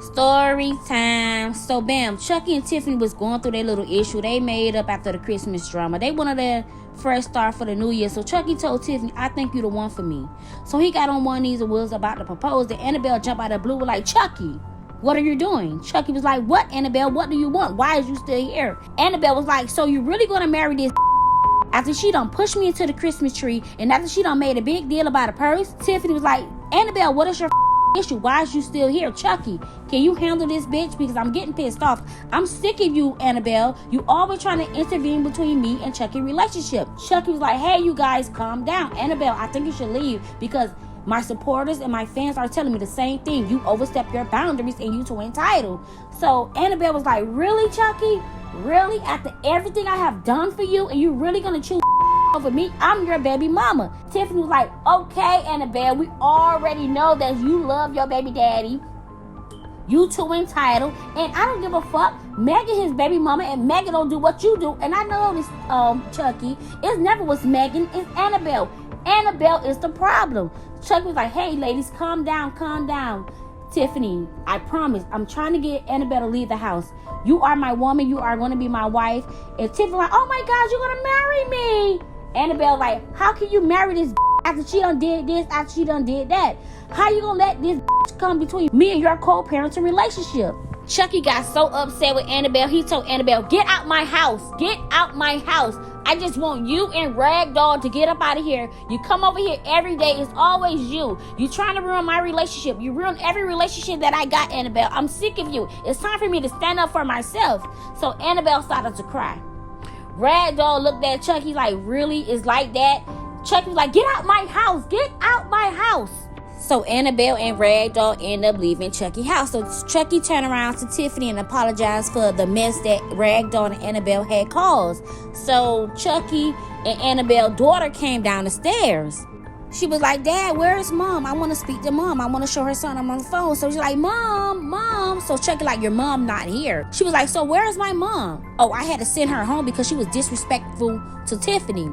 Story time. So bam, Chucky and Tiffany was going through their little issue. They made up after the Christmas drama. They wanted their fresh start for the new year. So Chucky told Tiffany, I think you the one for me. So he got on one knee and was about to propose. Then Annabelle jumped out of the blue was like, Chucky, what are you doing? Chucky was like, what, Annabelle? What do you want? Why is you still here? Annabelle was like, so you really gonna marry this after she done pushed me into the Christmas tree and after she done made a big deal about a purse? Tiffany was like, Annabelle, what is your issue? Why is you still here? Chucky, can you handle this bitch? Because I'm getting pissed off. I'm sick of you, Annabelle. You always trying to intervene between me and Chucky's relationship. Chucky was like, hey, you guys, calm down. Annabelle, I think you should leave because my supporters and my fans are telling me the same thing. You overstep your boundaries and you too entitled. So Annabelle was like, really, Chucky? Really? After everything I have done for you, and you really gonna choose over me? I'm your baby mama. Tiffany was like, okay, Annabelle, we already know that you love your baby daddy. You too entitled, and I don't give a fuck. Megan his baby mama, and Megan don't do what you do. And I know this, Chucky, it never was Megan, it's Annabelle. Annabelle is the problem. Chucky was like, hey, ladies, calm down, calm down. Tiffany, I promise, I'm trying to get Annabelle to leave the house. You are my woman. You are going to be my wife. And Tiffany like, oh my God, you're going to marry me. Annabelle like, how can you marry this after she done did this, after she done did that? How you going to let this come between me and your co-parenting relationship? Chucky got so upset with Annabelle, he told Annabelle, get out my house. Get out my house. I just want you and Ragdoll to get up out of here. You come over here every day. It's always you. You trying to ruin my relationship. You ruin every relationship that I got, Annabelle. I'm sick of you. It's time for me to stand up for myself. So Annabelle started to cry. Ragdoll looked at Chucky like, really? It's like that? Chucky was like, get out my house. Get out my house. So Annabelle and Ragdoll end up leaving Chucky's house. So Chucky turned around to Tiffany and apologized for the mess that Ragdoll and Annabelle had caused. So Chucky and Annabelle's daughter came down the stairs. She was like, Dad, where's Mom? I want to speak to Mom. I want to show her son I'm on the phone. So she's like, Mom. So Chucky like, your mom not here. She was like, so where's my mom? Oh, I had to send her home because she was disrespectful to Tiffany.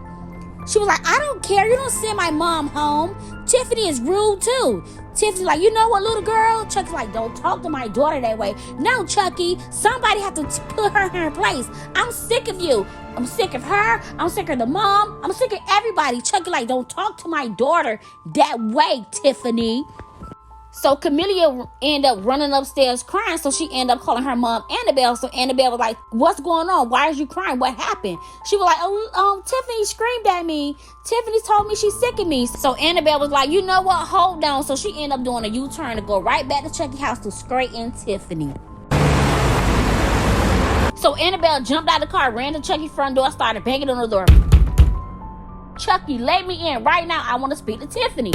She was like, I don't care. You don't send my mom home. Tiffany is rude too. Tiffany's like, you know what, little girl? Chucky's like, don't talk to my daughter that way. No, Chucky, somebody have to put her in her place. I'm sick of you. I'm sick of her. I'm sick of the mom. I'm sick of everybody. Chucky like, don't talk to my daughter that way, Tiffany. So Camellia ended up running upstairs crying, so she ended up calling her mom Annabelle. So Annabelle was like, what's going on? Why is you crying? What happened? She was like, Tiffany screamed at me. Tiffany told me she's sick of me. So Annabelle was like, you know what? Hold on. So she ended up doing a U-turn to go right back to Chucky's house to straighten Tiffany. So Annabelle jumped out of the car, ran to Chucky's front door, started banging on the door. Chucky, let me in right now. I want to speak to Tiffany.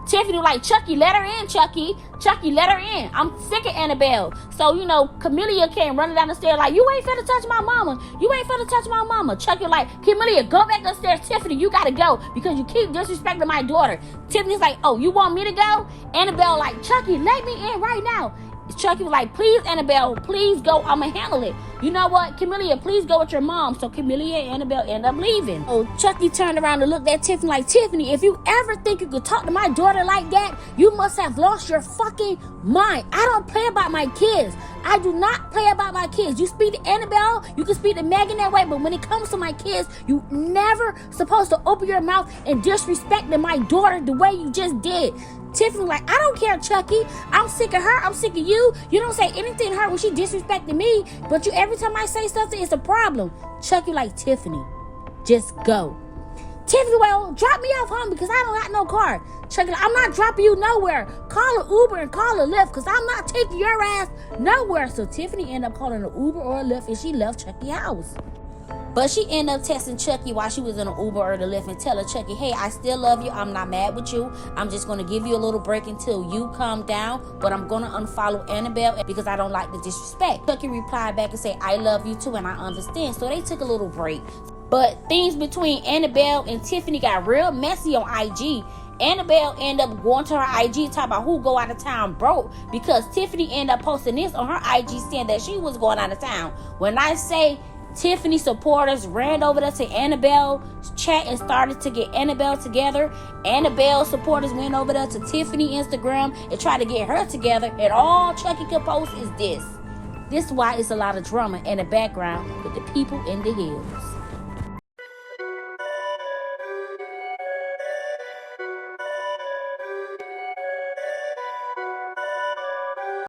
Tiffany was like, Chucky, let her in, Chucky. Chucky, let her in. I'm sick of Annabelle. So, Camellia came running down the stairs like, you ain't finna touch my mama. You ain't finna touch my mama. Chucky like, Camellia, go back upstairs. Tiffany, you gotta go because you keep disrespecting my daughter. Tiffany's like, oh, you want me to go? Annabelle like, Chucky, let me in right now. Chucky was like, please, Annabelle, please go. I'm going to handle it. You know what, Camellia, please go with your mom. So Camellia and Annabelle end up leaving. So Chucky turned around and looked at Tiffany like, Tiffany, if you ever think you could talk to my daughter like that, you must have lost your fucking mind. I don't play about my kids. I do not play about my kids. You speak to Annabelle, you can speak to Megan that way, but when it comes to my kids, you never supposed to open your mouth and disrespect my daughter the way you just did. Tiffany like, I don't care, Chucky. I'm sick of her. I'm sick of you. You don't say anything to her when she disrespecting me, but every time I say something, it's a problem. Chucky like, Tiffany, just go. Tiffany, well, drop me off home because I don't got no car. Chucky like, I'm not dropping you nowhere. Call an Uber and call a Lyft because I'm not taking your ass nowhere. So Tiffany ended up calling an Uber or a Lyft and she left Chucky's house. But she ended up texting Chucky while she was in an Uber or the Lyft and telling Chucky, hey, I still love you. I'm not mad with you. I'm just going to give you a little break until you calm down. But I'm going to unfollow Annabelle because I don't like the disrespect. Chucky replied back and said, I love you too and I understand. So they took a little break. But things between Annabelle and Tiffany got real messy on IG. Annabelle ended up going to her IG talking about who go out of town broke because Tiffany ended up posting this on her IG saying that she was going out of town. When I say Tiffany supporters ran over there to Annabelle's chat and started to get Annabelle together. Annabelle supporters went over there to Tiffany Instagram and tried to get her together. And all Chucky could post is this. This is why it's a lot of drama in the background with the people in the hills.